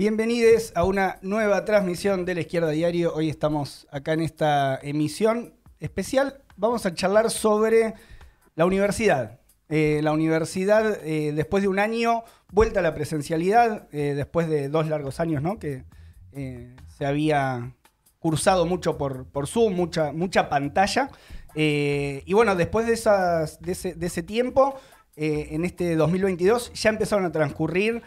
Bienvenidos a una nueva transmisión de La Izquierda Diario. Hoy estamos acá en esta emisión especial. Vamos a charlar sobre la universidad. Después de un año, vuelta a la presencialidad, después de 2 largos años, ¿no? Que se había cursado mucho por Zoom, mucha pantalla. Y bueno, después de ese tiempo, en este 2022 ya empezaron a transcurrir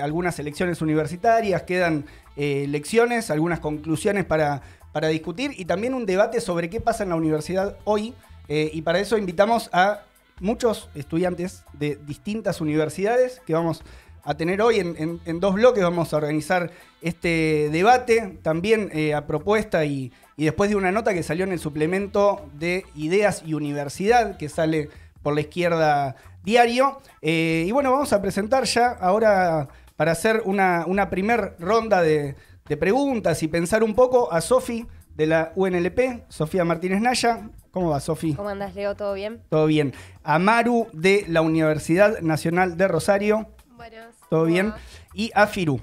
algunas elecciones universitarias, quedan lecciones, algunas conclusiones para discutir y también un debate sobre qué pasa en la universidad hoy. Y para eso invitamos a muchos estudiantes de distintas universidades que vamos a tener hoy en 2 bloques. Vamos a organizar este debate también a propuesta y después de una nota que salió en el suplemento de Ideas y Universidad, que sale por La Izquierda Diario. Y bueno, vamos a presentar ya ahora para hacer una primer ronda de preguntas y pensar un poco a Sofi de la UNLP, Sofía Martínez Naya. ¿Cómo va, Sofi? ¿Cómo andás, Leo? ¿Todo bien? Todo bien. A Maru de la Universidad Nacional de Rosario. Buenas. ¿Todo bien? Y a Firu.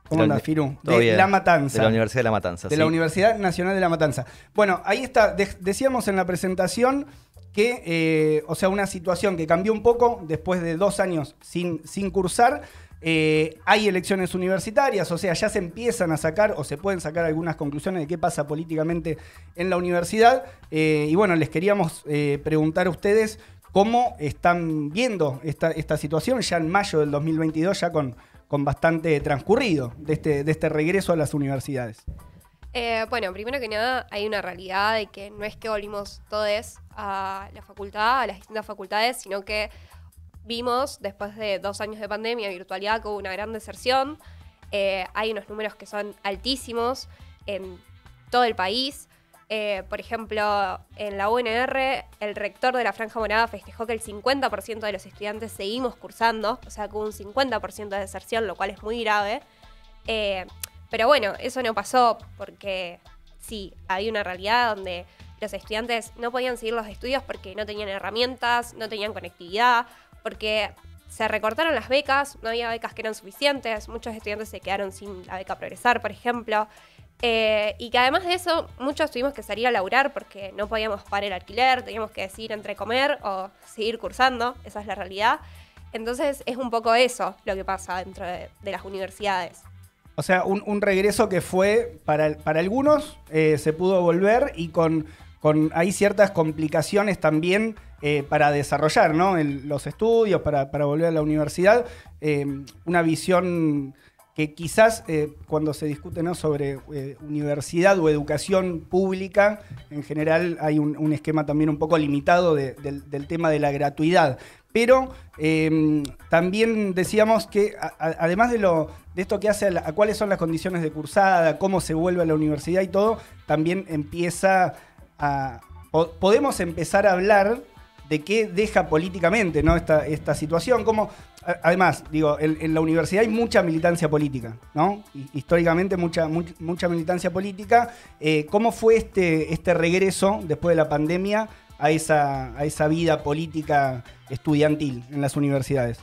¿Cómo andás, Firu? Todo bien. La Matanza. De la Universidad de La Matanza. De la Universidad Nacional de La Matanza. Bueno, ahí está. Decíamos en la presentación que, una situación que cambió un poco después de 2 años sin cursar. Hay elecciones universitarias, o sea, ya se empiezan a sacar o se pueden sacar algunas conclusiones de qué pasa políticamente en la universidad. Y bueno, les queríamos preguntar a ustedes cómo están viendo esta situación ya en mayo del 2022, ya con bastante transcurrido de este regreso a las universidades. Bueno, primero que nada, hay una realidad de que no es que volvimos todos a la facultad, a las distintas facultades, sino que vimos, después de 2 años de pandemia, virtualidad, que hubo una gran deserción. Hay unos números que son altísimos en todo el país. Por ejemplo, en la UNR, el rector de la Franja Morada festejó que el 50% de los estudiantes seguimos cursando, o sea que hubo un 50% de deserción, lo cual es muy grave. Pero bueno, eso no pasó porque sí, había una realidad donde los estudiantes no podían seguir los estudios porque no tenían herramientas, no tenían conectividad, porque se recortaron las becas, no había becas que eran suficientes, muchos estudiantes se quedaron sin la beca Progresar, por ejemplo. Y que además de eso, muchos tuvimos que salir a laburar porque no podíamos pagar el alquiler, teníamos que decidir entre comer o seguir cursando, esa es la realidad. Entonces es un poco eso lo que pasa dentro de las universidades. O sea, un regreso que fue, para algunos, se pudo volver y hay ciertas complicaciones también para desarrollar, ¿no? Los estudios, para volver a la universidad. Una visión que quizás cuando se discute, ¿no?, sobre universidad o educación pública, en general hay un esquema también un poco limitado del tema de la gratuidad. Pero también decíamos que además de esto que hace a cuáles son las condiciones de cursada, cómo se vuelve a la universidad y todo, también podemos empezar a hablar de qué deja políticamente, ¿no?, esta situación. Además, digo, en la universidad hay mucha militancia política, ¿no? Históricamente mucha militancia política. ¿Cómo fue este regreso después de la pandemia a esa vida política estudiantil en las universidades?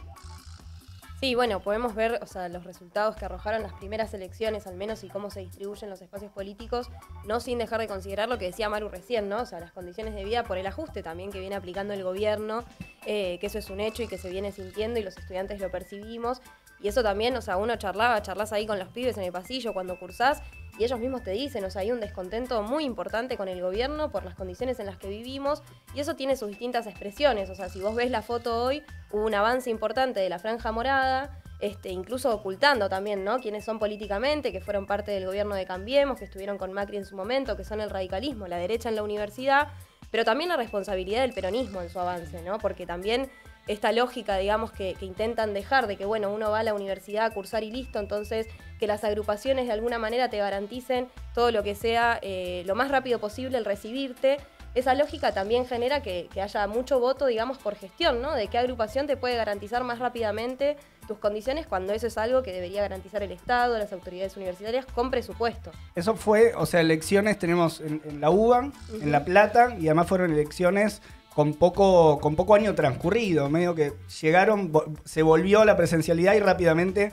Sí, bueno, podemos ver, los resultados que arrojaron las primeras elecciones, al menos, y cómo se distribuyen los espacios políticos, no sin dejar de considerar lo que decía Maru recién, ¿no? O sea, las condiciones de vida por el ajuste también que viene aplicando el gobierno, que eso es un hecho y que se viene sintiendo y los estudiantes lo percibimos. Y eso también, uno charlas ahí con los pibes en el pasillo cuando cursás, y ellos mismos te dicen, hay un descontento muy importante con el gobierno por las condiciones en las que vivimos, y eso tiene sus distintas expresiones. Si vos ves la foto hoy, hubo un avance importante de la Franja Morada, incluso ocultando también, ¿no?, quiénes son políticamente, que fueron parte del gobierno de Cambiemos, que estuvieron con Macri en su momento, que son el radicalismo, la derecha en la universidad, pero también la responsabilidad del peronismo en su avance, ¿no? Porque también esta lógica, digamos, que intentan dejar de que, bueno, uno va a la universidad a cursar y listo, entonces que las agrupaciones de alguna manera te garanticen todo lo que sea lo más rápido posible el recibirte. Esa lógica también genera que haya mucho voto, digamos, por gestión, ¿no? De qué agrupación te puede garantizar más rápidamente tus condiciones cuando eso es algo que debería garantizar el Estado, las autoridades universitarias, con presupuesto. Eso fue, elecciones tenemos en la UBA, en La Plata, y además fueron elecciones con poco año transcurrido, medio que llegaron, se volvió a la presencialidad y rápidamente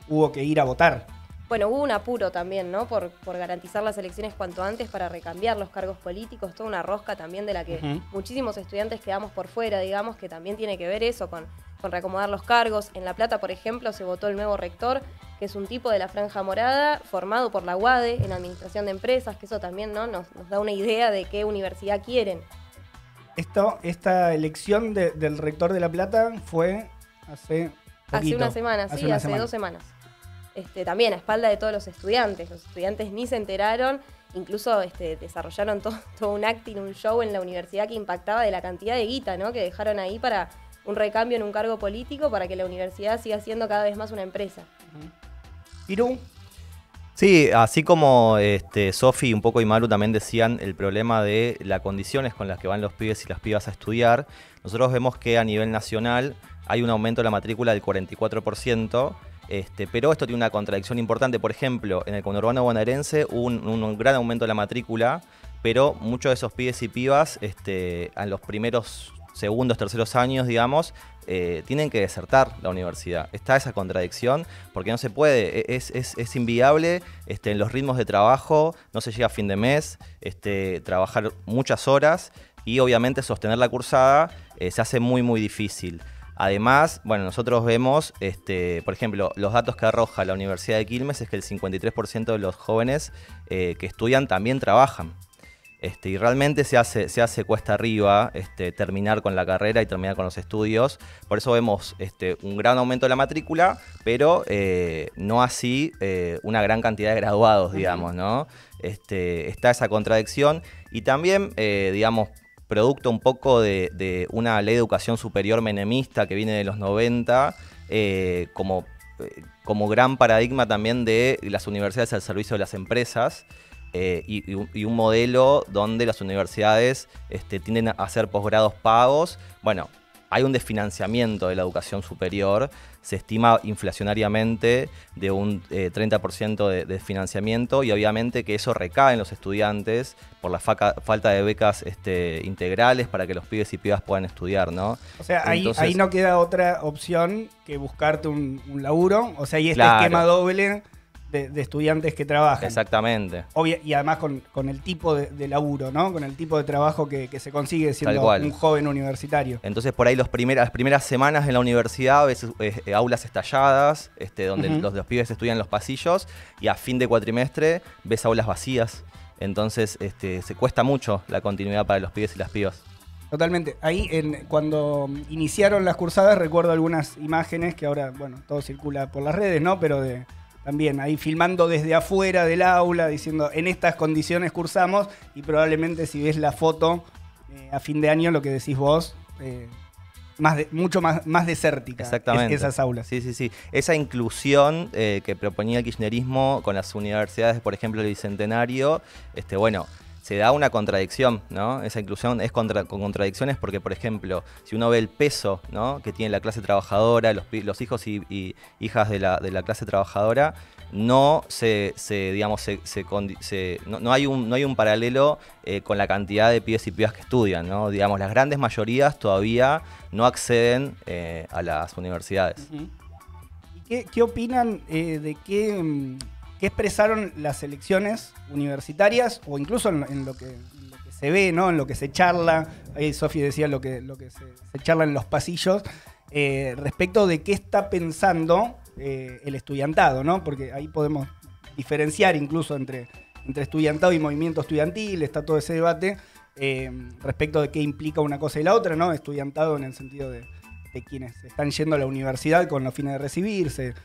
hubo que ir a votar. Bueno, hubo un apuro también, ¿no? Por garantizar las elecciones cuanto antes para recambiar los cargos políticos, toda una rosca también de la que muchísimos estudiantes quedamos por fuera, digamos, que también tiene que ver eso con reacomodar los cargos. En La Plata, por ejemplo, se votó el nuevo rector, que es un tipo de la Franja Morada, formado por la UADE en Administración de Empresas, que eso también, ¿no? nos da una idea de qué universidad quieren. Esta elección del rector de La Plata fue hace poquito. Hace una semana, sí, hace 2 semanas. También a espalda de todos los estudiantes. Los estudiantes ni se enteraron, incluso desarrollaron todo un acting, un show en la universidad que impactaba de la cantidad de guita, ¿no? Que dejaron ahí para un recambio en un cargo político para que la universidad siga siendo cada vez más una empresa. ¿Irú? Sí, así como Sofi un poco y Maru también decían el problema de las condiciones con las que van los pibes y las pibas a estudiar, nosotros vemos que a nivel nacional hay un aumento de la matrícula del 44%, pero esto tiene una contradicción importante. Por ejemplo, en el conurbano bonaerense hubo un gran aumento de la matrícula, pero muchos de esos pibes y pibas en los primeros, segundos, terceros años, digamos, tienen que desertar la universidad. Está esa contradicción porque no se puede, es inviable en los ritmos de trabajo, no se llega a fin de mes, trabajar muchas horas y obviamente sostener la cursada se hace muy muy difícil. Además, bueno, nosotros vemos, por ejemplo, los datos que arroja la Universidad de Quilmes es que el 53% de los jóvenes que estudian también trabajan. Y realmente se hace cuesta arriba terminar con la carrera y terminar con los estudios. Por eso vemos un gran aumento de la matrícula, pero no así una gran cantidad de graduados, digamos, ¿no? Está esa contradicción y también, digamos, producto un poco de una ley de educación superior menemista que viene de los 90, como gran paradigma también de las universidades al servicio de las empresas. Y un modelo donde las universidades tienden a hacer posgrados pagos. Bueno, hay un desfinanciamiento de la educación superior, se estima inflacionariamente de un 30% de financiamiento y obviamente que eso recae en los estudiantes por la falta de becas integrales para que los pibes y pibas puedan estudiar, ¿no? O sea, ahí no queda otra opción que buscarte un laburo, o sea, hay claro. Esquema doble de estudiantes que trabajan. Exactamente. Y además con el tipo de laburo, ¿no? Con el tipo de trabajo que se consigue siendo un joven universitario. Entonces por ahí las primeras semanas en la universidad, a veces aulas estalladas, donde los pibes estudian en los pasillos, y a fin de cuatrimestre ves aulas vacías. Entonces se cuesta mucho la continuidad para los pibes y las pibas. Totalmente. Ahí, cuando iniciaron las cursadas, recuerdo algunas imágenes que ahora, bueno, todo circula por las redes, ¿no? Pero también ahí filmando desde afuera del aula, diciendo en estas condiciones cursamos, y probablemente si ves la foto a fin de año, lo que decís vos, mucho más desértica. Exactamente. Esas aulas. Sí. Esa inclusión que proponía el kirchnerismo con las universidades, por ejemplo, el Bicentenario, bueno, se da una contradicción, ¿no? Esa inclusión es con contradicciones porque, por ejemplo, si uno ve el peso, ¿no?, que tiene la clase trabajadora, los hijos y hijas de la clase trabajadora, no hay un paralelo con la cantidad de pibes y pibas que estudian, ¿no? Digamos, las grandes mayorías todavía no acceden a las universidades. ¿Y qué opinan de qué expresaron las elecciones universitarias o incluso en lo que se ve, ¿no? En lo que se charla? Ahí Sofi decía lo que se charla en los pasillos respecto de qué está pensando el estudiantado, ¿no? Porque ahí podemos diferenciar incluso entre estudiantado y movimiento estudiantil, está todo ese debate respecto de qué implica una cosa y la otra, ¿no? Estudiantado en el sentido de quienes están yendo a la universidad con los fines de recibirse,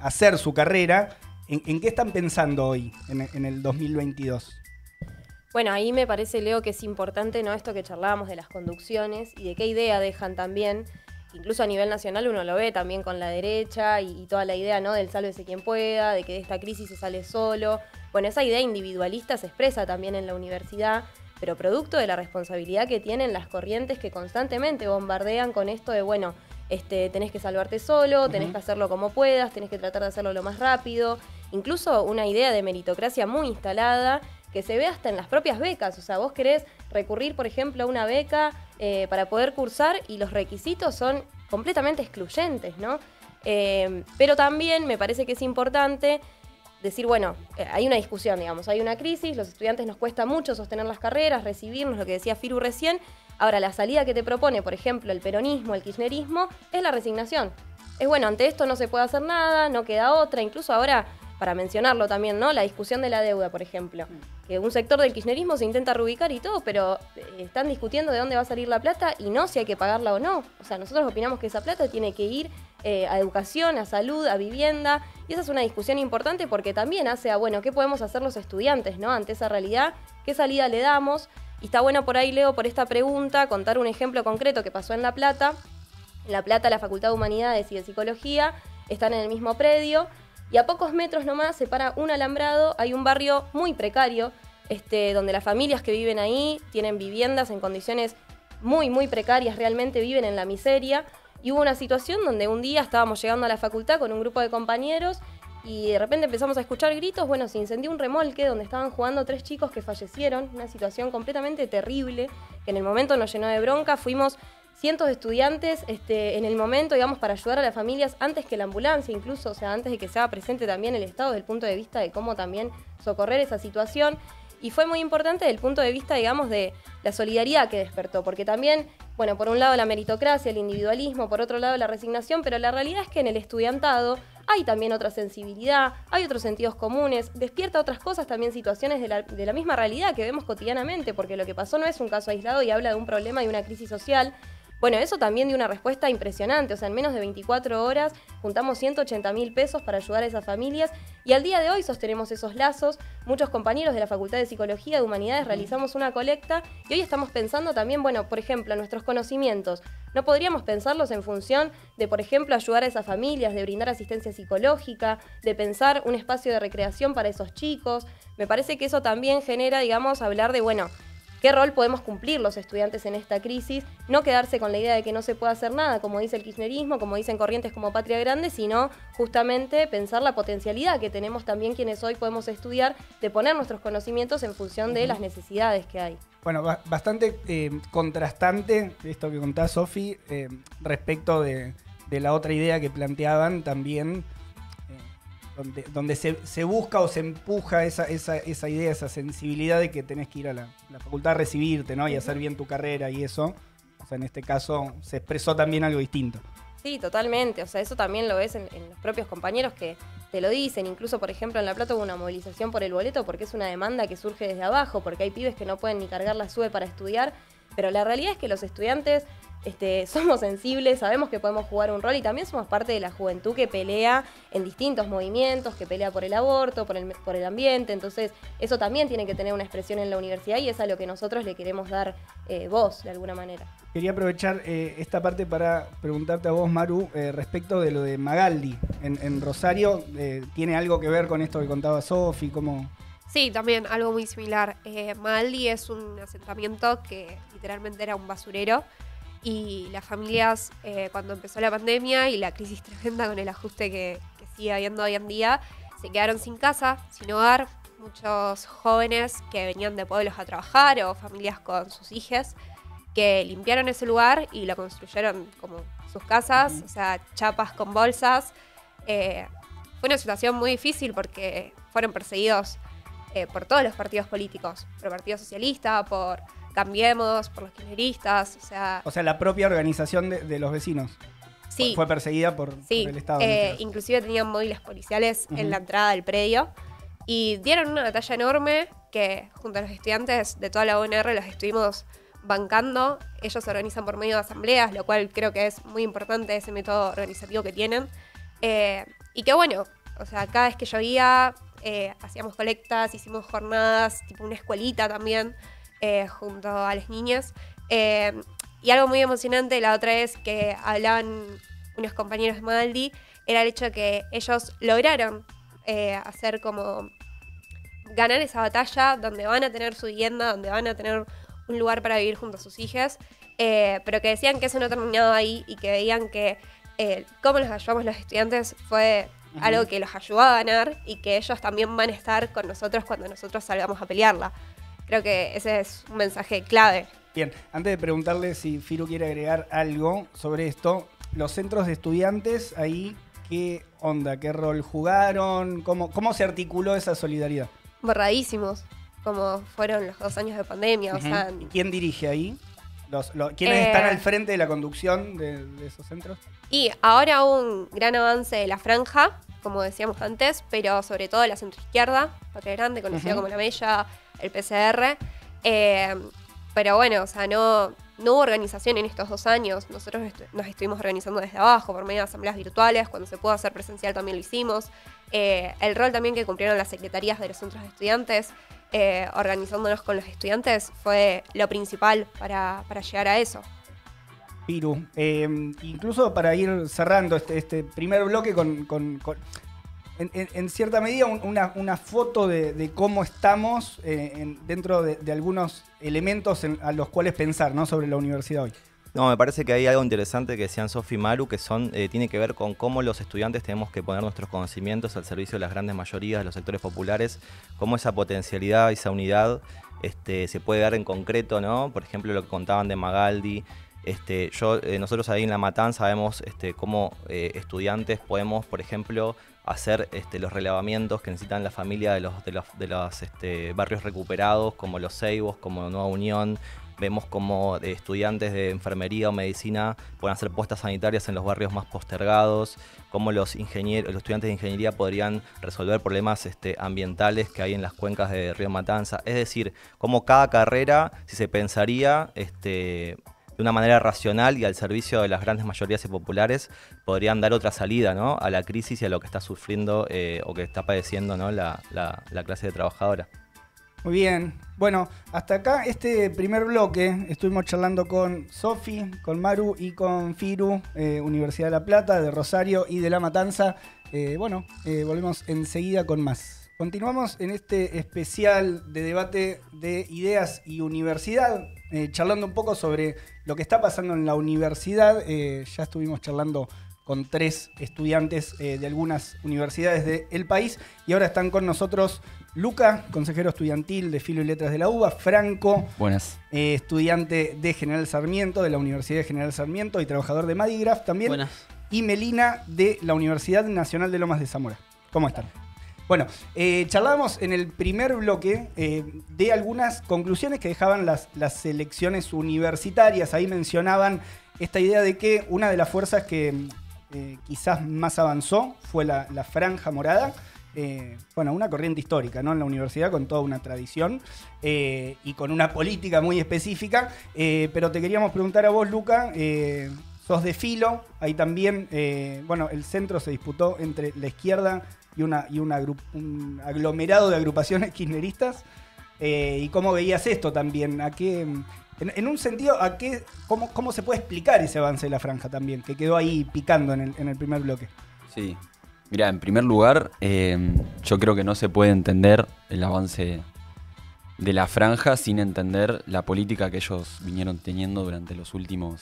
hacer su carrera. ¿En qué están pensando hoy, en el 2022? Bueno, ahí me parece, Leo, que es importante, ¿no?, esto que charlábamos de las conducciones y de qué idea dejan también. Incluso a nivel nacional uno lo ve también con la derecha y toda la idea, ¿no?, del sálvese quien pueda, de que de esta crisis se sale solo. Bueno, esa idea individualista se expresa también en la universidad, pero producto de la responsabilidad que tienen las corrientes que constantemente bombardean con esto de, bueno, tenés que salvarte solo, tenés que hacerlo como puedas, tenés que tratar de hacerlo lo más rápido. Incluso una idea de meritocracia muy instalada que se ve hasta en las propias becas. O sea, vos querés recurrir, por ejemplo, a una beca para poder cursar y los requisitos son completamente excluyentes, ¿no? Pero también me parece que es importante decir, bueno, hay una discusión, digamos, hay una crisis, los estudiantes nos cuesta mucho sostener las carreras, recibirnos, lo que decía Firu recién. Ahora, la salida que te propone, por ejemplo, el peronismo, el kirchnerismo, es la resignación. Es bueno, ante esto no se puede hacer nada, no queda otra, incluso ahora, para mencionarlo también, ¿no? La discusión de la deuda, por ejemplo. Que un sector del kirchnerismo se intenta reubicar y todo, pero están discutiendo de dónde va a salir la plata y no si hay que pagarla o no. O sea, nosotros opinamos que esa plata tiene que ir a educación, a salud, a vivienda. Y esa es una discusión importante porque también hace a, bueno, ¿qué podemos hacer los estudiantes, ¿no? Ante esa realidad, ¿qué salida le damos? Y está bueno por ahí, Leo, por esta pregunta, contar un ejemplo concreto que pasó en La Plata. En La Plata, la Facultad de Humanidades y de Psicología están en el mismo predio y a pocos metros nomás separa un alambrado, hay un barrio muy precario, donde las familias que viven ahí tienen viviendas en condiciones muy, muy precarias, realmente viven en la miseria. Y hubo una situación donde un día estábamos llegando a la facultad con un grupo de compañeros y de repente empezamos a escuchar gritos. Bueno, se incendió un remolque donde estaban jugando 3 chicos que fallecieron, una situación completamente terrible, que en el momento nos llenó de bronca. Fuimos cientos de estudiantes en el momento, digamos, para ayudar a las familias antes que la ambulancia, incluso, o sea, antes de que sea presente también el Estado desde el punto de vista de cómo también socorrer esa situación. Y fue muy importante desde el punto de vista, digamos, de la solidaridad que despertó, porque también, bueno, por un lado la meritocracia, el individualismo, por otro lado la resignación, pero la realidad es que en el estudiantado hay también otra sensibilidad, hay otros sentidos comunes, despierta otras cosas, también situaciones de la misma realidad que vemos cotidianamente, porque lo que pasó no es un caso aislado y habla de un problema y una crisis social. Bueno, eso también dio una respuesta impresionante, o sea, en menos de 24 horas juntamos 180.000 pesos para ayudar a esas familias y al día de hoy sostenemos esos lazos. Muchos compañeros de la Facultad de Psicología, de Humanidades, realizamos una colecta y hoy estamos pensando también, bueno, por ejemplo, nuestros conocimientos. No podríamos pensarlos en función de, por ejemplo, ayudar a esas familias, de brindar asistencia psicológica, de pensar un espacio de recreación para esos chicos. Me parece que eso también genera, digamos, hablar de, bueno, ¿qué rol podemos cumplir los estudiantes en esta crisis? No quedarse con la idea de que no se puede hacer nada, como dice el kirchnerismo, como dicen corrientes como Patria Grande, sino justamente pensar la potencialidad que tenemos también quienes hoy podemos estudiar, de poner nuestros conocimientos en función de las necesidades que hay. Bueno, bastante contrastante esto que contás, Sofi, respecto de la otra idea que planteaban también, donde se busca o se empuja esa idea, esa sensibilidad de que tenés que ir a la facultad a recibirte, ¿no? Y hacer bien tu carrera y eso. O sea, en este caso se expresó también algo distinto. Sí, totalmente. O sea, eso también lo ves en los propios compañeros que te lo dicen. Incluso, por ejemplo, en La Plata hubo una movilización por el boleto porque es una demanda que surge desde abajo, porque hay pibes que no pueden ni cargar la SUBE para estudiar. Pero la realidad es que los estudiantes somos sensibles, sabemos que podemos jugar un rol y también somos parte de la juventud que pelea en distintos movimientos, que pelea por el aborto, por el ambiente. Entonces, eso también tiene que tener una expresión en la universidad y es a lo que nosotros le queremos dar voz, de alguna manera. Quería aprovechar esta parte para preguntarte a vos, Maru, respecto de lo de Magaldi en Rosario. ¿Tiene algo que ver con esto que contaba Sofi? ¿Cómo...? Sí, también algo muy similar. Magaldi es un asentamiento que literalmente era un basurero y las familias, cuando empezó la pandemia y la crisis tremenda con el ajuste que sigue habiendo hoy en día, se quedaron sin casa, sin hogar. Muchos jóvenes que venían de pueblos a trabajar o familias con sus hijos que limpiaron ese lugar y lo construyeron como sus casas, o sea, chapas con bolsas. Fue una situación muy difícil porque fueron perseguidos por todos los partidos políticos, por el Partido Socialista, por Cambiemos, por los kirchneristas, o sea, la propia organización de los vecinos. Sí, fue perseguida por el Estado. Inclusive tenían móviles policiales en la entrada del predio y dieron una batalla enorme que junto a los estudiantes de toda la UNR los estuvimos bancando. Ellos se organizan por medio de asambleas, lo cual creo que es muy importante ese método organizativo que tienen. Y que bueno, o sea, cada vez que llovía hacíamos colectas, hicimos jornadas, tipo una escuelita también, junto a las niñas. Y algo muy emocionante la otra vez que hablaban unos compañeros de Magaldi era el hecho de que ellos lograron hacer como ganar esa batalla donde van a tener su vivienda, donde van a tener un lugar para vivir junto a sus hijas, pero que decían que eso no terminaba ahí y que veían que cómo los ayudamos los estudiantes fue algo que los ayudó a ganar y que ellos también van a estar con nosotros cuando nosotros salgamos a pelearla. Creo que ese es un mensaje clave. Bien, antes de preguntarle si Firu quiere agregar algo sobre esto, los centros de estudiantes ahí, ¿qué onda? ¿Qué rol jugaron? ¿Cómo se articuló esa solidaridad? Borradísimos, como fueron los 2 años de pandemia. O sea, ¿Y quién dirige ahí? ¿Quiénes están al frente de la conducción de esos centros? y ahora hubo un gran avance de la franja, como decíamos antes, pero sobre todo la centroizquierda, Patria Grande, conocida como La Mella, el PCR. Pero bueno, o sea, no hubo organización en estos 2 años. Nosotros nos estuvimos organizando desde abajo, por medio de asambleas virtuales. Cuando se pudo hacer presencial también lo hicimos. El rol también que cumplieron las secretarías de los centros de estudiantes, organizándonos con los estudiantes, fue lo principal para llegar a eso. Piru, incluso para ir cerrando este primer bloque en cierta medida una foto de cómo estamos dentro de algunos elementos a los cuales pensar, ¿no?, sobre la universidad hoy. No, me parece que hay algo interesante que decían Sofi y Maru, que tiene que ver con cómo los estudiantes tenemos que poner nuestros conocimientos al servicio de las grandes mayorías, de los sectores populares, cómo esa potencialidad, esa unidad se puede dar en concreto, ¿no? Por ejemplo, lo que contaban de Magaldi. Nosotros ahí en La Matanza vemos cómo estudiantes podemos, por ejemplo, hacer los relevamientos que necesitan la familia de los barrios recuperados, como Los Ceibos, como Nueva Unión. Vemos cómo estudiantes de enfermería o medicina pueden hacer puestas sanitarias en los barrios más postergados, cómo los estudiantes de ingeniería podrían resolver problemas ambientales que hay en las cuencas de Río Matanza. Es decir, cómo cada carrera, si se pensaría de una manera racional y al servicio de las grandes mayorías y populares, podrían dar otra salida, ¿no?, a la crisis y a lo que está sufriendo o que está padeciendo, ¿no?, la clase trabajadora. Muy bien. Bueno, hasta acá este primer bloque estuvimos charlando con Sofi, con Maru y con Firu, Universidad de La Plata, de Rosario y de La Matanza. Volvemos enseguida con más. Continuamos en este especial de debate de ideas y universidad, charlando un poco sobre lo que está pasando en la universidad. Ya estuvimos charlando con 3 estudiantes de algunas universidades del país y ahora están con nosotros Luca, consejero estudiantil de Filo y Letras de la UBA, Franco, buenas, estudiante de General Sarmiento, de la Universidad de General Sarmiento y trabajador de Madigraph también, buenas, y Melina de la Universidad Nacional de Lomas de Zamora. ¿Cómo están? Bueno, charlábamos en el primer bloque de algunas conclusiones que dejaban las elecciones universitarias. Ahí mencionaban esta idea de que una de las fuerzas que quizás más avanzó fue la franja morada. Una corriente histórica, ¿no?, en la universidad, con toda una tradición y con una política muy específica. Pero te queríamos preguntar a vos, Luca, sos de Filo, ahí también, el centro se disputó entre la izquierda y un aglomerado de agrupaciones kirchneristas. ¿Y cómo veías esto también? En un sentido, ¿cómo se puede explicar ese avance de la franja también, que quedó ahí picando en el primer bloque? Sí. Mira, en primer lugar, yo creo que no se puede entender el avance de la franja sin entender la política que ellos vinieron teniendo durante los últimos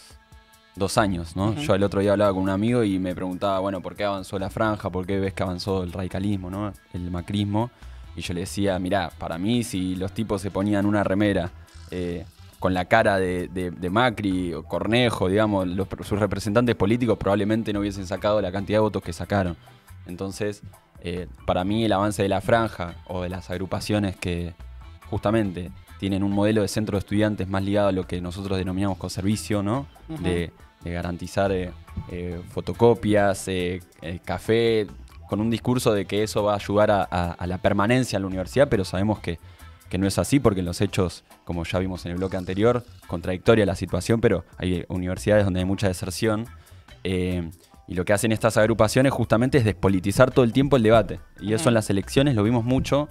2 años, ¿no? Yo el otro día hablaba con un amigo y me preguntaba, ¿por qué avanzó la franja? ¿Por qué ves que avanzó el radicalismo, ¿no?, el macrismo? Y yo le decía, mirá, para mí si los tipos se ponían una remera con la cara de Macri o Cornejo, digamos, sus representantes políticos probablemente no hubiesen sacado la cantidad de votos que sacaron. Entonces, para mí el avance de la franja o de las agrupaciones que justamente tienen un modelo de centro de estudiantes más ligado a lo que nosotros denominamos coservicio, ¿no? De garantizar fotocopias, café, con un discurso de que eso va a ayudar a la permanencia en la universidad, pero sabemos que no es así, porque en los hechos, como ya vimos en el bloque anterior, contradictoria la situación, pero hay universidades donde hay mucha deserción. Y lo que hacen estas agrupaciones justamente es despolitizar todo el tiempo el debate. Y eso en las elecciones lo vimos mucho,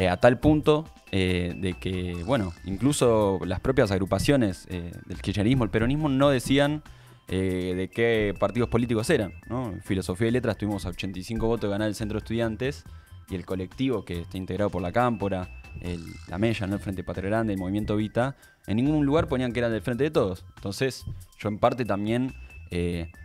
a tal punto de que, incluso las propias agrupaciones del kirchnerismo, el peronismo, no decían de qué partidos políticos eran, ¿no? En Filosofía y Letras tuvimos a 85 votos de ganar el Centro de Estudiantes, y el colectivo, que está integrado por la Cámpora, la Mella, ¿no?, el Frente Patria Grande, el Movimiento Vita, en ningún lugar ponían que eran del Frente de Todos. Entonces, yo en parte también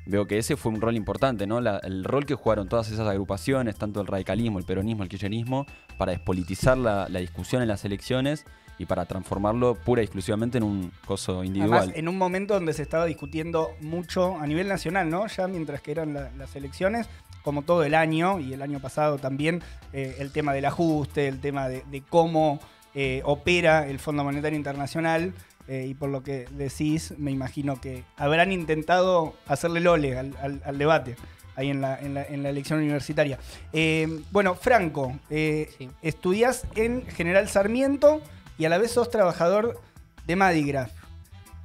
veo que ese fue un rol importante, ¿no? El rol que jugaron todas esas agrupaciones, tanto el radicalismo, el peronismo, el kirchnerismo, para despolitizar la discusión en las elecciones y para transformarlo pura y exclusivamente en un coso individual. Además, en un momento donde se estaba discutiendo mucho a nivel nacional, ¿no? Ya mientras que eran las elecciones, como todo el año, y el año pasado también, el tema del ajuste, el tema de cómo opera el Fondo Monetario Internacional, y por lo que decís, me imagino que habrán intentado hacerle lole al debate ahí en la elección universitaria. Bueno, Franco, Sí. estudiás en General Sarmiento y a la vez sos trabajador de Madigraf.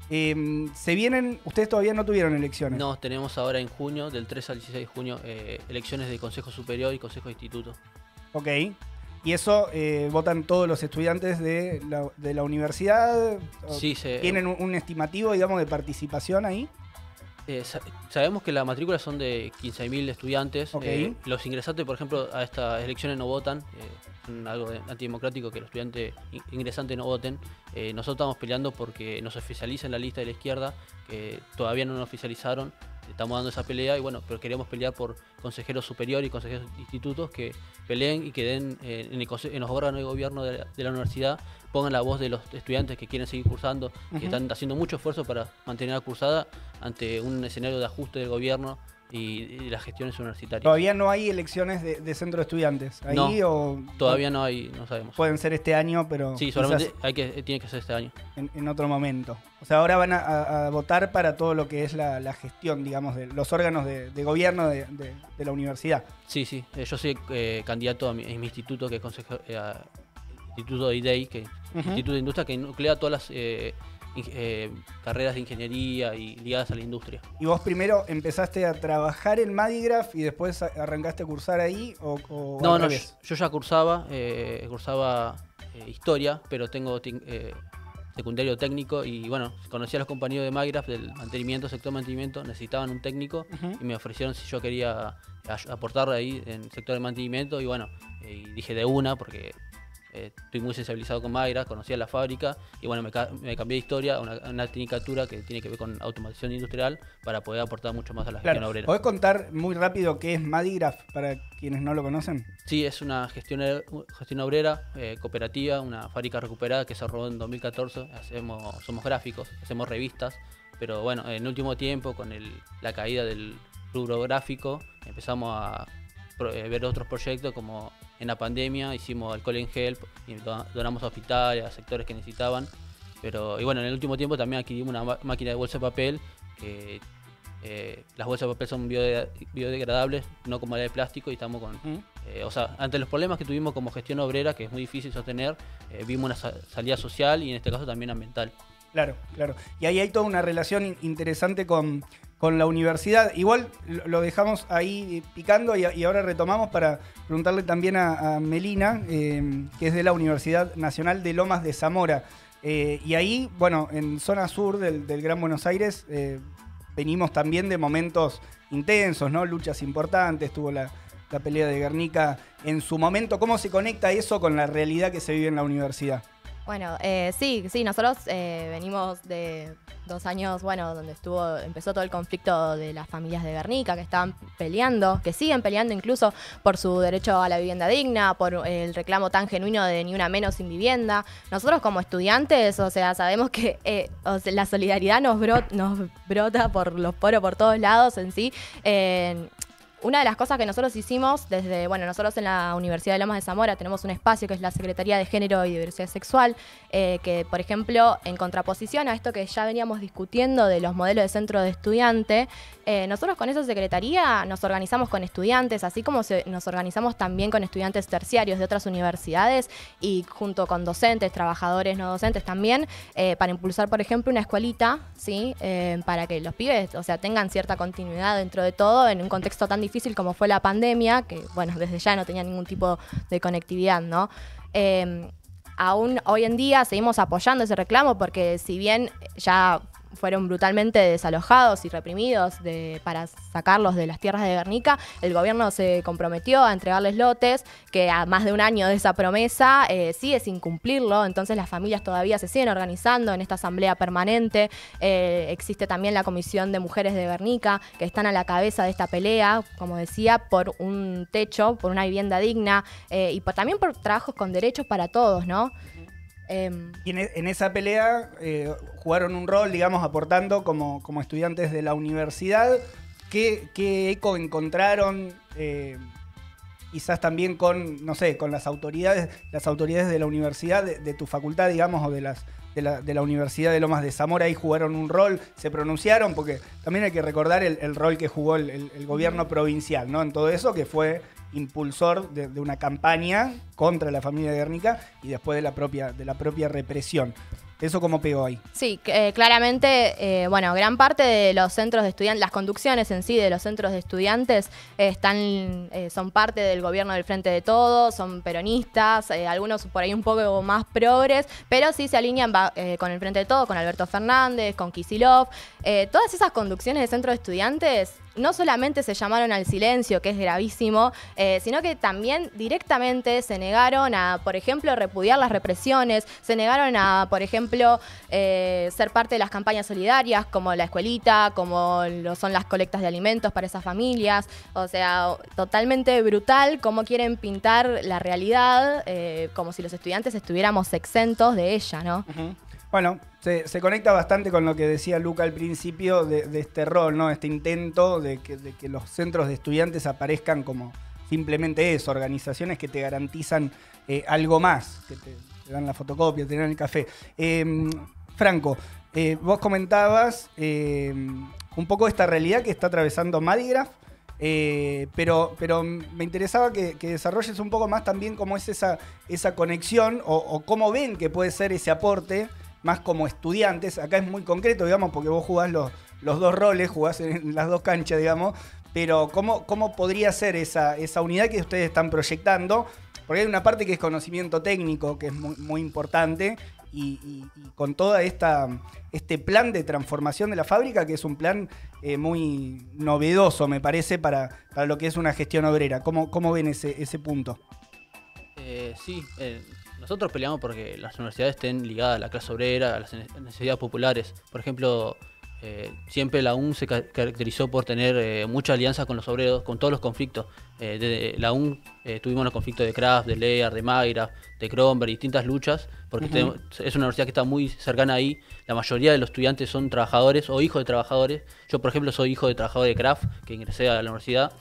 Se vienen, ustedes todavía no tuvieron elecciones. No, tenemos ahora en junio, del 3 al 16 de junio, elecciones de Consejo Superior y Consejo de Instituto. Ok. Y eso votan todos los estudiantes de la universidad. Sí, ¿Tienen un estimativo, digamos, de participación ahí? Sabemos que las matrículas son de 15.000 estudiantes. Ok. Los ingresantes, por ejemplo, a estas elecciones no votan. Es algo antidemocrático que los estudiantes ingresantes no voten. Nosotros estamos peleando porque nos oficialicen la lista de la izquierda, que todavía no nos oficializaron. Estamos dando esa pelea y bueno, pero queremos pelear por consejeros superiores y consejeros de institutos que peleen y que den en los órganos de gobierno de la universidad, pongan la voz de los estudiantes que quieren seguir cursando, que están haciendo mucho esfuerzo para mantener la cursada ante un escenario de ajuste del gobierno y las gestiones universitarias. ¿Todavía no hay elecciones de centro de estudiantes ahí? No, o todavía no hay, no sabemos. pueden ser este año, pero Sí, quizás solamente tiene que ser este año. en otro momento? O sea, ahora van a votar para todo lo que es la gestión, digamos, de los órganos de gobierno de la universidad. Sí, yo soy candidato en mi instituto, que es Instituto de IDEI, que Instituto de Industria, que nuclea todas las carreras de ingeniería y ligadas a la industria. ¿Y vos primero empezaste a trabajar en Madigraf y después arrancaste a cursar ahí? ¿O No, al no, revés? yo ya cursaba historia, pero tengo secundario técnico y bueno, conocí a los compañeros de Madigraf del mantenimiento, sector mantenimiento, necesitaban un técnico y me ofrecieron si yo quería aportar ahí en el sector de mantenimiento y bueno, y dije de una porque estoy muy sensibilizado con Madigraf, conocía la fábrica y bueno, me cambié de historia a una tecnicatura que tiene que ver con automatización industrial para poder aportar mucho más a la gestión Claro. obrera. ¿Podés contar muy rápido qué es Madigraf para quienes no lo conocen? Sí, es una gestión obrera, cooperativa, una fábrica recuperada que se cerró en 2014. Somos gráficos, hacemos revistas, pero bueno, en el último tiempo, con la caída del rubro gráfico, empezamos a ver otros proyectos como en la pandemia hicimos alcohol en gel y donamos a hospitales, a sectores que necesitaban. Y bueno, en el último tiempo también adquirimos una máquina de bolsa de papel que las bolsas de papel son biodegradables, no como la de plástico y estamos con... o sea, ante los problemas que tuvimos como gestión obrera, que es muy difícil sostener, vimos una salida social y en este caso también ambiental. Claro, claro. Y ahí hay toda una relación interesante con la universidad. Igual lo dejamos ahí picando y ahora retomamos para preguntarle también a Melina, que es de la Universidad Nacional de Lomas de Zamora. Y ahí, bueno, en zona sur del Gran Buenos Aires, venimos también de momentos intensos, ¿no? Luchas importantes, tuvo la pelea de Guernica en su momento. ¿Cómo se conecta eso con la realidad que se vive en la universidad? Bueno, sí, nosotros venimos de 2 años, bueno, donde empezó todo el conflicto de las familias de Guernica, que estaban peleando, que siguen peleando incluso por su derecho a la vivienda digna, por el reclamo tan genuino de ni una menos sin vivienda. Nosotros como estudiantes, o sea, sabemos que la solidaridad nos brota por los poros, por todos lados en sí. Una de las cosas que nosotros hicimos nosotros en la Universidad de Lomas de Zamora tenemos un espacio que es la Secretaría de Género y Diversidad Sexual, que, por ejemplo, en contraposición a esto que ya veníamos discutiendo de los modelos de centro de estudiante, nosotros con esa secretaría nos organizamos con estudiantes, así como nos organizamos también con estudiantes terciarios de otras universidades y junto con docentes, trabajadores no docentes también, para impulsar, por ejemplo, una escuelita, ¿sí? Para que los pibes, o sea, tengan cierta continuidad dentro de todo en un contexto tan difícil como fue la pandemia, que, bueno, desde ya no tenía ningún tipo de conectividad, ¿no? Aún hoy en día seguimos apoyando ese reclamo porque si bien ya fueron brutalmente desalojados y reprimidos para sacarlos de las tierras de Guernica, el gobierno se comprometió a entregarles lotes, que a más de un año de esa promesa sigue sin cumplirlo, entonces las familias todavía se siguen organizando en esta asamblea permanente. Existe también la Comisión de Mujeres de Guernica, que están a la cabeza de esta pelea, como decía, por un techo, por una vivienda digna y también por trabajos con derechos para todos, ¿no? Y en esa pelea jugaron un rol, digamos, aportando como estudiantes de la universidad. ¿Qué eco encontraron quizás también con, no sé, con las autoridades de la universidad, de tu facultad, digamos, o de la Universidad de Lomas de Zamora? Ahí jugaron un rol, se pronunciaron, porque también hay que recordar el rol que jugó el gobierno provincial, ¿no? En todo eso, que fue impulsor de una campaña contra la familia de Guernica y después de la propia represión. ¿Eso cómo pegó ahí? Sí, claramente, bueno, gran parte de los centros de estudiantes, las conducciones en sí de los centros de estudiantes son parte del gobierno del Frente de Todos, son peronistas, algunos por ahí un poco más progres, pero sí se alinean con el Frente de Todos, con Alberto Fernández, con Kicillof. Todas esas conducciones de centros de estudiantes no solamente se llamaron al silencio, que es gravísimo, sino que también directamente se negaron a, por ejemplo, repudiar las represiones, se negaron a, por ejemplo, ser parte de las campañas solidarias, como la escuelita, como lo son las colectas de alimentos para esas familias. O sea, totalmente brutal cómo quieren pintar la realidad, como si los estudiantes estuviéramos exentos de ella, ¿no? Uh-huh. Bueno, se conecta bastante con lo que decía Luca al principio de este rol, ¿no? Este intento de que los centros de estudiantes aparezcan como simplemente eso, organizaciones que te garantizan algo más, que te dan la fotocopia, te dan el café. Franco, vos comentabas un poco esta realidad que está atravesando Madigraf, pero me interesaba que desarrolles un poco más también cómo es esa conexión o cómo ven que puede ser ese aporte más como estudiantes. Acá es muy concreto, digamos, porque vos jugás los dos roles, jugás en las dos canchas, digamos, pero ¿cómo podría ser esa unidad que ustedes están proyectando? Porque hay una parte que es conocimiento técnico, que es muy, muy importante, y con toda este plan de transformación de la fábrica, que es un plan muy novedoso, me parece, para lo que es una gestión obrera. ¿Cómo ven ese punto? Sí, nosotros peleamos porque las universidades estén ligadas a la clase obrera, a las necesidades populares. Por ejemplo, siempre la UN se caracterizó por tener mucha alianza con los obreros, con todos los conflictos. Desde la UN tuvimos los conflictos de Kraft, de Lear, de Madigraf, de Kromberg, distintas luchas, porque es una universidad que está muy cercana ahí. La mayoría de los estudiantes son trabajadores o hijos de trabajadores. Yo, por ejemplo, soy hijo de trabajador de Kraft, que ingresé a la universidad,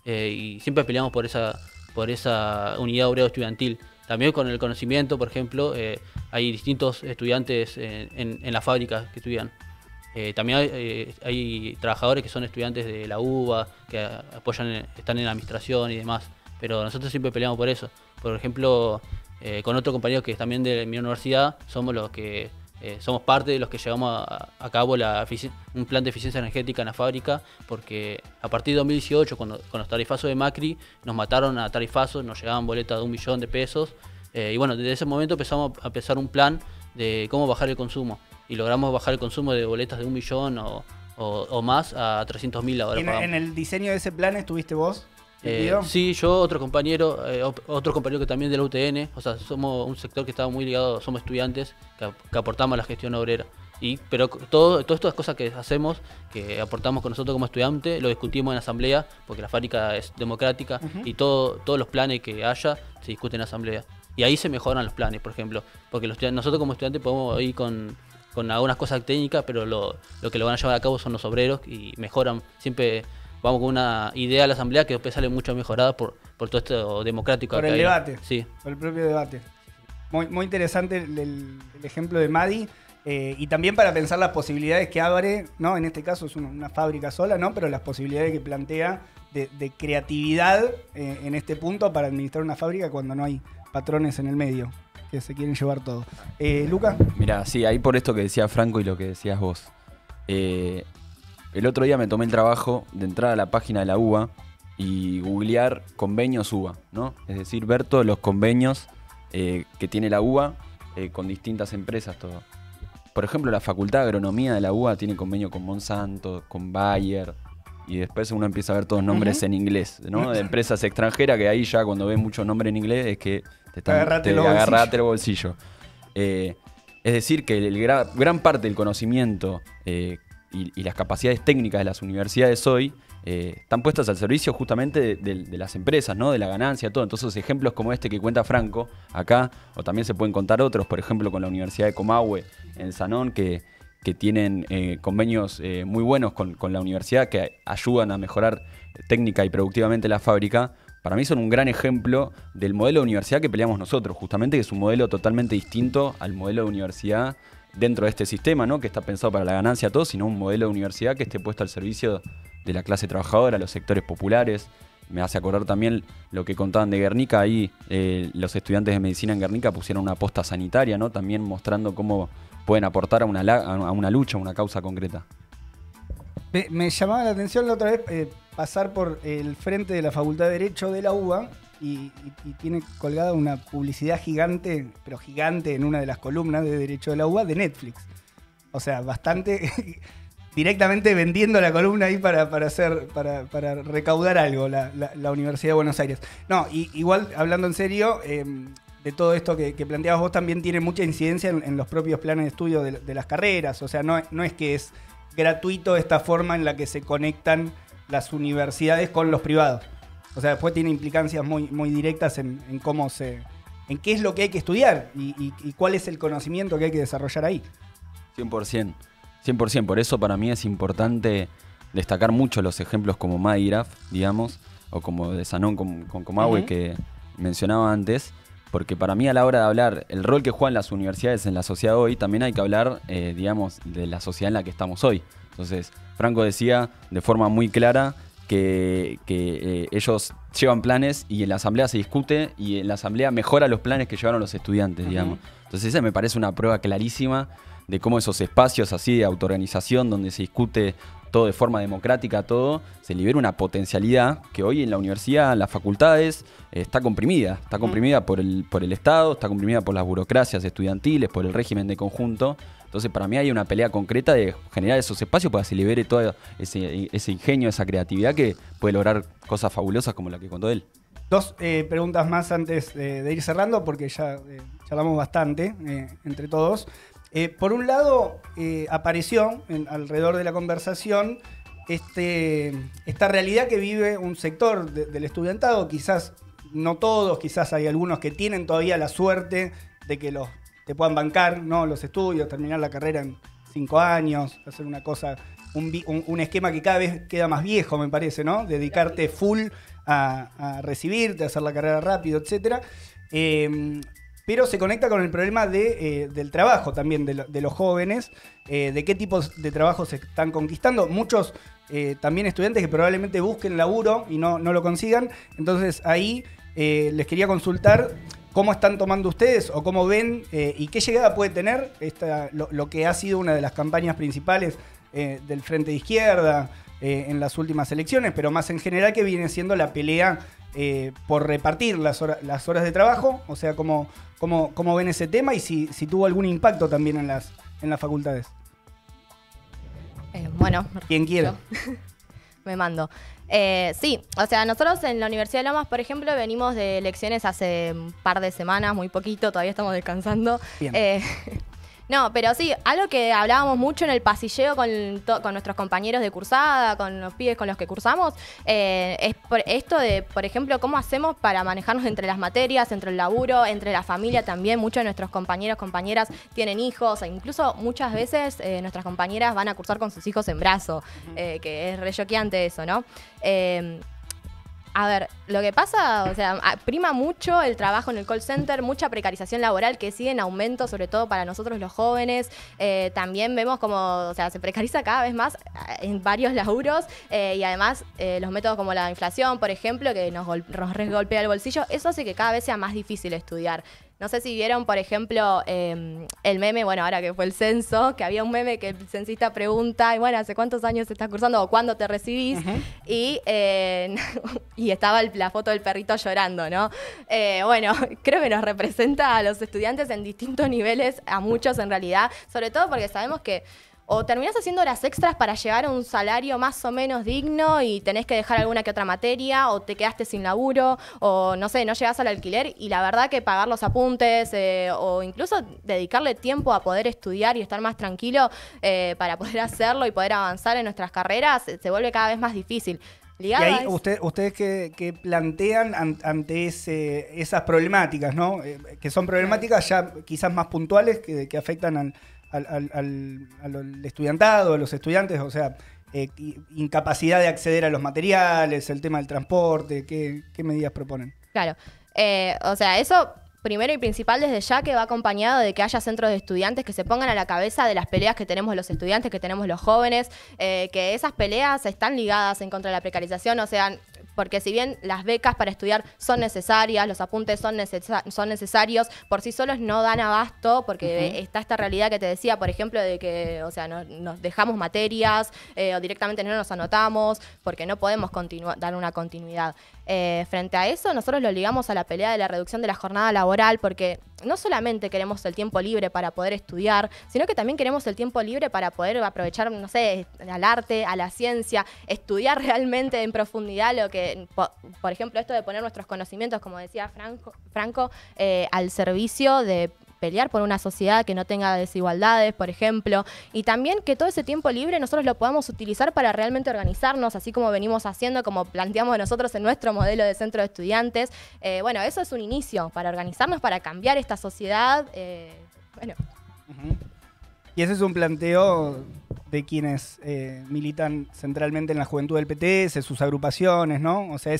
y siempre peleamos por esa unidad obrero estudiantil. También con el conocimiento, por ejemplo, hay distintos estudiantes en la fábrica que estudian. También hay trabajadores que son estudiantes de la UBA, que están en la administración y demás. Pero nosotros siempre peleamos por eso. Por ejemplo, con otro compañero que es también de mi universidad, somos parte de los que llevamos a cabo un plan de eficiencia energética en la fábrica, porque a partir de 2018, con los tarifazos de Macri, nos mataron a tarifazos, nos llegaban boletas de 1 millón de pesos. Y bueno, desde ese momento empezamos a empezar un plan de cómo bajar el consumo. Y logramos bajar el consumo de boletas de 1 millón o más a 300.000 ahora. ¿En el diseño de ese plan estuviste vos? Sí, yo, otro compañero que también de la UTN, o sea, somos un sector que está muy ligado, somos estudiantes que aportamos a la gestión obrera. Pero todas estas cosas que hacemos, que aportamos con nosotros como estudiantes, lo discutimos en asamblea, porque la fábrica es democrática y todos los planes que haya se discuten en asamblea. Y ahí se mejoran los planes, por ejemplo, porque nosotros como estudiantes podemos ir con algunas cosas técnicas, pero lo que lo van a llevar a cabo son los obreros y mejoran. Siempre vamos con una idea a la asamblea que después sale mucho mejorada por todo esto democrático. Por el debate. Sí. Por el propio debate. Muy, muy interesante el ejemplo de Madi. Y también para pensar las posibilidades que abre, ¿no? En este caso es una fábrica sola, ¿no? Pero las posibilidades que plantea de creatividad en este punto para administrar una fábrica cuando no hay patrones en el medio que se quieren llevar todo. ¿Luca? Mirá, sí, ahí por esto que decía Franco y lo que decías vos. El otro día me tomé el trabajo de entrar a la página de la UBA y googlear convenios UBA, ¿no? Es decir, ver todos los convenios que tiene la UBA con distintas empresas, todo. Por ejemplo, la Facultad de Agronomía de la UBA tiene convenio con Monsanto, con Bayer, y después uno empieza a ver todos nombres en inglés, ¿no? De empresas extranjeras, que ahí ya cuando ves muchos nombres en inglés es que te agarrate el bolsillo. Es decir, que gran parte del conocimiento y las capacidades técnicas de las universidades hoy están puestas al servicio justamente de las empresas, ¿no? De la ganancia, todo. Entonces ejemplos como este que cuenta Franco acá, o también se pueden contar otros, por ejemplo con la Universidad de Comahue en Sanón, que tienen convenios muy buenos con la universidad que ayudan a mejorar técnica y productivamente la fábrica. Para mí son un gran ejemplo del modelo de universidad que peleamos nosotros, justamente, que es un modelo totalmente distinto al modelo de universidad dentro de este sistema, ¿no? Que está pensado para la ganancia a todos, sino un modelo de universidad que esté puesto al servicio de la clase trabajadora, los sectores populares. Me hace acordar también lo que contaban de Guernica. Ahí los estudiantes de medicina en Guernica pusieron una posta sanitaria, ¿no? También mostrando cómo pueden aportar a una lucha, a una causa concreta. Me llamaba la atención la otra vez pasar por el frente de la Facultad de Derecho de la UBA y tiene colgada una publicidad gigante, pero gigante en una de las columnas de Derecho de la UBA, de Netflix. O sea, bastante directamente vendiendo la columna ahí para recaudar algo la Universidad de Buenos Aires. No, igual, hablando en serio, de todo esto que planteabas vos, también tiene mucha incidencia en los propios planes de estudio de las carreras. O sea, no es que es gratuito esta forma en la que se conectan las universidades con los privados. O sea, después tiene implicancias muy directas en en qué es lo que hay que estudiar y cuál es el conocimiento que hay que desarrollar ahí. 100%. 100%. Por eso para mí es importante destacar mucho los ejemplos como Madigraf, digamos, o como de Sanón con Comahue, que mencionaba antes, porque para mí a la hora de hablar el rol que juegan las universidades en la sociedad hoy, también hay que hablar, digamos, de la sociedad en la que estamos hoy. Entonces, Franco decía de forma muy clara que ellos llevan planes y en la asamblea se discute y en la asamblea mejora los planes que llevaron los estudiantes, digamos. Entonces esa me parece una prueba clarísima de cómo esos espacios así de autoorganización donde se discute todo de forma democrática, todo, se libera una potencialidad que hoy en la universidad, en las facultades, está comprimida por el Estado, está comprimida por las burocracias estudiantiles, por el régimen de conjunto. Entonces para mí hay una pelea concreta de generar esos espacios para que se libere todo ese ingenio, esa creatividad que puede lograr cosas fabulosas como la que contó él. Dos preguntas más antes de ir cerrando, porque ya charlamos bastante entre todos. Por un lado, apareció alrededor de la conversación esta realidad que vive un sector del estudiantado, quizás no todos, quizás hay algunos que tienen todavía la suerte de que te puedan bancar, ¿no? Los estudios, terminar la carrera en 5 años, hacer una cosa, un esquema que cada vez queda más viejo, me parece, ¿no? Dedicarte full a recibirte, a hacer la carrera rápido, etcétera. Pero se conecta con el problema del trabajo también de los jóvenes, de qué tipos de trabajos se están conquistando. Muchos también estudiantes que probablemente busquen laburo y no lo consigan. Entonces ahí les quería consultar cómo están tomando ustedes o cómo ven y qué llegada puede tener lo que ha sido una de las campañas principales del Frente de Izquierda en las últimas elecciones, pero más en general que viene siendo la pelea por repartir las horas de trabajo. O sea, cómo ven ese tema y si tuvo algún impacto también en las facultades. Bueno, quien quiera. Me mando. Sí, o sea, nosotros en la Universidad de Lomas, por ejemplo, venimos de elecciones hace un par de semanas, muy poquito, todavía estamos descansando. Bien. No, pero sí, algo que hablábamos mucho en el pasilleo con nuestros compañeros de cursada, con los pibes con los que cursamos, es esto de, por ejemplo, cómo hacemos para manejarnos entre las materias, entre el laburo, entre la familia también. Muchos de nuestros compañeras tienen hijos, e incluso muchas veces nuestras compañeras van a cursar con sus hijos en brazo, que es re choqueante eso, ¿no? A ver, lo que pasa, o sea, prima mucho el trabajo en el call center, mucha precarización laboral que sigue en aumento, sobre todo para nosotros los jóvenes. También vemos como, o sea, se precariza cada vez más en varios laburos y además los métodos como la inflación, por ejemplo, que nos golpea el bolsillo, eso hace que cada vez sea más difícil estudiar. No sé si vieron, por ejemplo, el meme, bueno, ahora que fue el censo, que había un meme que el censista pregunta, y bueno, ¿hace cuántos años estás cursando o cuándo te recibís? Y estaba la foto del perrito llorando, ¿no? Bueno, creo que nos representa a los estudiantes en distintos niveles, a muchos en realidad, sobre todo porque sabemos que o terminás haciendo horas extras para llegar a un salario más o menos digno y tenés que dejar alguna que otra materia, o te quedaste sin laburo, o no sé, no llegás al alquiler, y la verdad que pagar los apuntes o incluso dedicarle tiempo a poder estudiar y estar más tranquilo para poder hacerlo y poder avanzar en nuestras carreras se vuelve cada vez más difícil. Y ahí ustedes que plantean ante esas problemáticas, ¿no? Que son problemáticas ya quizás más puntuales que afectan al estudiantado, a los estudiantes, o sea, incapacidad de acceder a los materiales, el tema del transporte, ¿qué medidas proponen? Claro, o sea, eso primero y principal desde ya que va acompañado de que haya centros de estudiantes que se pongan a la cabeza de las peleas que tenemos los estudiantes, que tenemos los jóvenes, que esas peleas están ligadas en contra de la precarización, o sea, porque si bien las becas para estudiar son necesarias, los apuntes son necesarios, por sí solos no dan abasto, porque está esta realidad que te decía, por ejemplo, de que, o sea, nos dejamos materias o directamente no nos anotamos, porque no podemos dar una continuidad. Frente a eso, nosotros lo ligamos a la pelea de la reducción de la jornada laboral, porque no solamente queremos el tiempo libre para poder estudiar, sino que también queremos el tiempo libre para poder aprovechar, no sé, al arte, a la ciencia, estudiar realmente en profundidad lo que, por ejemplo, esto de poner nuestros conocimientos, como decía Franco, al servicio de pelear por una sociedad que no tenga desigualdades, por ejemplo, y también que todo ese tiempo libre nosotros lo podamos utilizar para realmente organizarnos, así como venimos haciendo, como planteamos nosotros en nuestro modelo de centro de estudiantes. Bueno, eso es un inicio para organizarnos, para cambiar esta sociedad. Bueno. Y ese es un planteo de quienes militan centralmente en la juventud del PTS, sus agrupaciones, ¿no? O sea,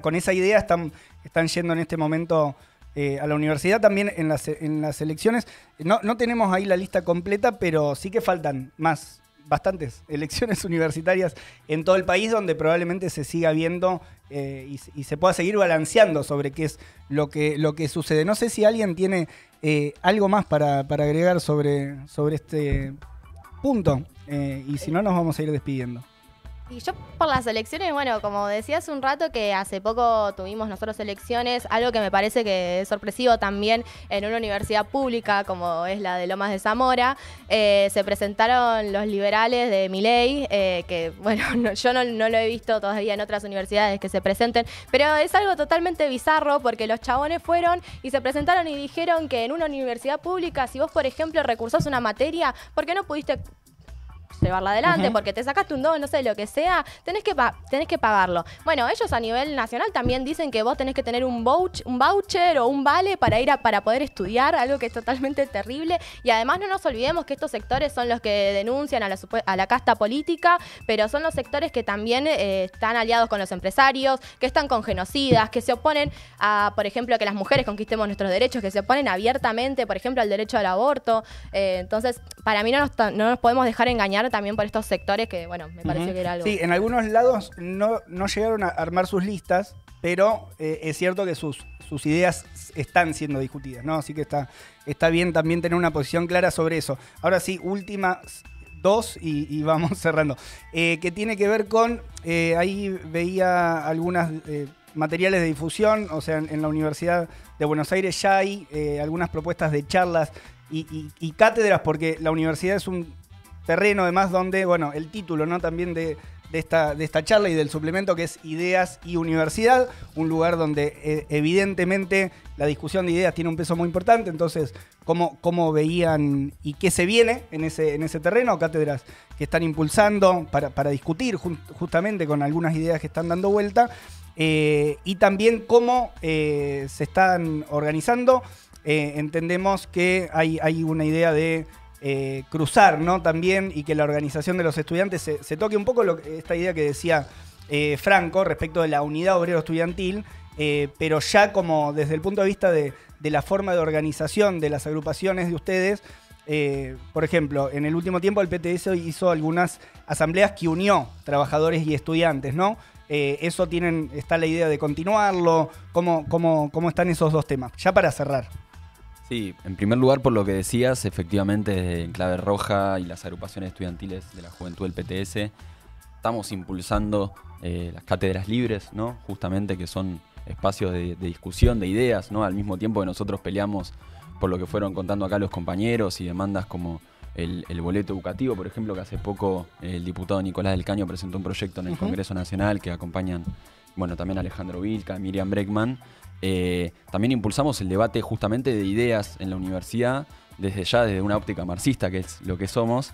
con esa idea están yendo en este momento a la universidad. También en las elecciones. No tenemos ahí la lista completa, pero sí que faltan bastantes elecciones universitarias en todo el país, donde probablemente se siga viendo y se pueda seguir balanceando sobre qué es lo que sucede. No sé si alguien tiene algo más para agregar sobre este punto, y si no, nos vamos a ir despidiendo. Y yo por las elecciones, bueno, como decía hace un rato que hace poco tuvimos nosotros elecciones, algo que me parece que es sorpresivo también en una universidad pública como es la de Lomas de Zamora, se presentaron los liberales de Milei, que bueno, yo no lo he visto todavía en otras universidades que se presenten, pero es algo totalmente bizarro porque los chabones fueron y se presentaron y dijeron que en una universidad pública, si vos por ejemplo recursás una materia, ¿por qué no pudiste llevarla adelante? Porque te sacaste un 2, no sé, lo que sea, tenés que pagarlo. Bueno, ellos a nivel nacional también dicen que vos tenés que tener un voucher o un vale para poder estudiar, algo que es totalmente terrible. Y además no nos olvidemos que estos sectores son los que denuncian a la casta política, pero son los sectores que también están aliados con los empresarios, que están con genocidas, que se oponen a, por ejemplo, a que las mujeres conquistemos nuestros derechos, que se oponen abiertamente, por ejemplo, al derecho al aborto. Entonces, para mí no nos podemos dejar engañar también por estos sectores que, bueno, me pareció que era algo... Sí, en algunos lados no llegaron a armar sus listas, pero es cierto que sus ideas están siendo discutidas, ¿no? Así que está bien también tener una posición clara sobre eso. Ahora sí, últimas dos y vamos cerrando. Que tiene que ver con, ahí veía algunas materiales de difusión, o sea, en la Universidad de Buenos Aires ya hay algunas propuestas de charlas y cátedras, porque la universidad es un terreno además donde, bueno, el título, ¿no? También de esta charla y del suplemento, que es Ideas y Universidad, un lugar donde evidentemente la discusión de ideas tiene un peso muy importante. Entonces, ¿cómo veían y qué se viene en ese terreno? Cátedras que están impulsando para discutir justamente con algunas ideas que están dando vuelta, y también cómo se están organizando. Entendemos que hay una idea de cruzar, ¿no? También, y que la organización de los estudiantes se toque un poco esta idea que decía Franco respecto de la unidad obrero estudiantil, pero ya como desde el punto de vista de la forma de organización de las agrupaciones de ustedes. Por ejemplo, en el último tiempo el PTS hizo algunas asambleas que unió trabajadores y estudiantes, ¿no? Eso está la idea de continuarlo. ¿Cómo están esos dos temas? Ya para cerrar. Sí, en primer lugar, por lo que decías, efectivamente, desde Clave Roja y las agrupaciones estudiantiles de la juventud del PTS, estamos impulsando las cátedras libres, ¿no? Justamente, que son espacios de discusión de ideas, ¿no? Al mismo tiempo que nosotros peleamos por lo que fueron contando acá los compañeros y demandas como el boleto educativo, por ejemplo, que hace poco el diputado Nicolás del Caño presentó un proyecto en el Congreso Nacional que acompañan, bueno, también Alejandro Vilca, Miriam Breckman. También impulsamos el debate justamente de ideas en la universidad, desde una óptica marxista, que es lo que somos,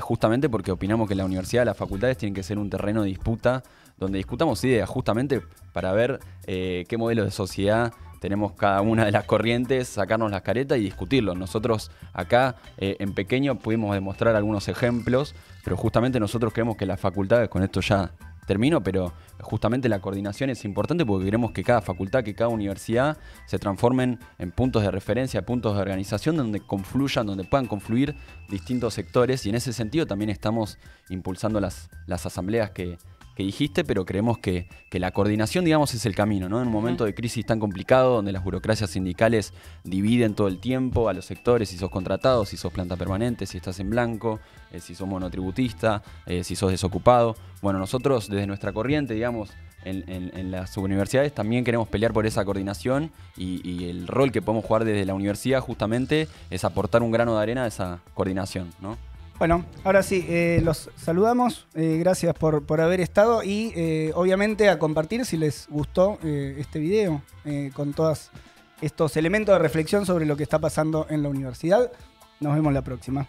justamente porque opinamos que la universidad, las facultades tienen que ser un terreno de disputa, donde discutamos ideas, justamente para ver qué modelo de sociedad tenemos cada una de las corrientes, sacarnos las caretas y discutirlo. Nosotros acá, en pequeño, pudimos demostrar algunos ejemplos, pero justamente nosotros creemos que las facultades, con esto ya termino, pero justamente la coordinación es importante porque queremos que cada facultad, que cada universidad se transformen en puntos de referencia, puntos de organización donde confluyan, donde puedan confluir distintos sectores, y en ese sentido también estamos impulsando las asambleas que dijiste, pero creemos que la coordinación, digamos, es el camino, ¿no? En un momento de crisis tan complicado, donde las burocracias sindicales dividen todo el tiempo a los sectores, si sos contratado, si sos planta permanente, si estás en blanco, si sos monotributista, si sos desocupado. Bueno, nosotros desde nuestra corriente, digamos, en las universidades también queremos pelear por esa coordinación y el rol que podemos jugar desde la universidad justamente es aportar un grano de arena a esa coordinación, ¿no? Bueno, ahora sí, los saludamos, gracias por haber estado y obviamente a compartir si les gustó este video con todos estos elementos de reflexión sobre lo que está pasando en la universidad. Nos vemos la próxima.